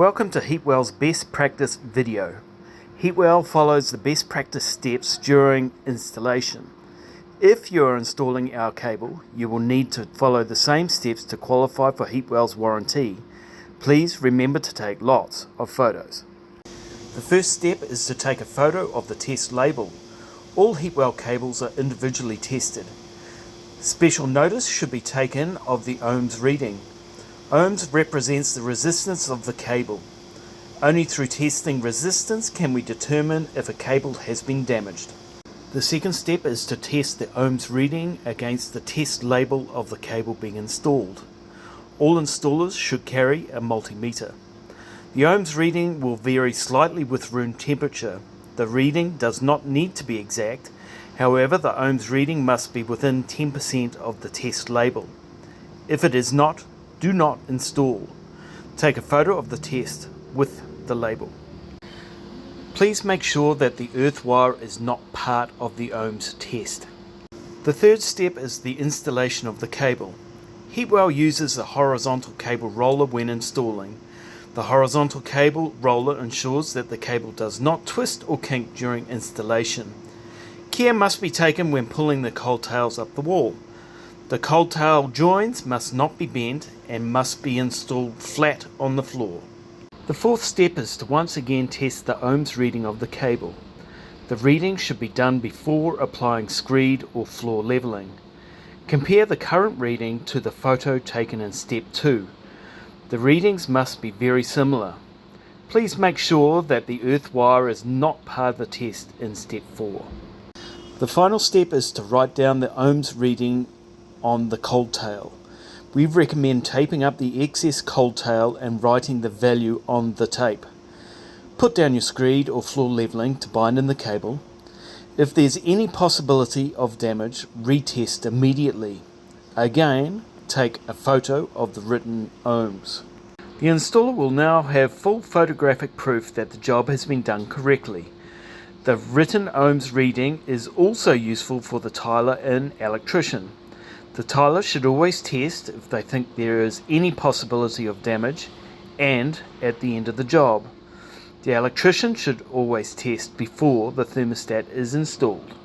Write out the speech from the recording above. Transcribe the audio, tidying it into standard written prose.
Welcome to Heatwell's best practice video. Heatwell follows the best practice steps during installation. If you are installing our cable, you will need to follow the same steps to qualify for Heatwell's warranty. Please remember to take lots of photos. The first step is to take a photo of the test label. All Heatwell cables are individually tested. Special notice should be taken of the ohms reading. Ohms represents the resistance of the cable. Only through testing resistance can we determine if a cable has been damaged. The second step is to test the ohms reading against the test label of the cable being installed. All installers should carry a multimeter. The ohms reading will vary slightly with room temperature. The reading does not need to be exact. However, the ohms reading must be within 10% of the test label. If it is not, do not install. Take a photo of the test with the label. Please make sure that the earth wire is not part of the ohms test. The third step is the installation of the cable. Heatwell uses a horizontal cable roller when installing. The horizontal cable roller ensures that the cable does not twist or kink during installation. Care must be taken when pulling the cold tails up the wall. The cold tail joins must not be bent and must be installed flat on the floor. The fourth step is to once again test the ohms reading of the cable. The reading should be done before applying screed or floor leveling. Compare the current reading to the photo taken in step 2. The readings must be very similar. Please make sure that the earth wire is not part of the test in step 4. The final step is to write down the ohms reading on the cold tail. We recommend taping up the excess cold tail and writing the value on the tape. Put down your screed or floor leveling to bind in the cable. If there's any possibility of damage, retest immediately. Again, take a photo of the written ohms. The installer will now have full photographic proof that the job has been done correctly. The written ohms reading is also useful for the tiler and electrician. The tiler should always test if they think there is any possibility of damage and at the end of the job. The electrician should always test before the thermostat is installed.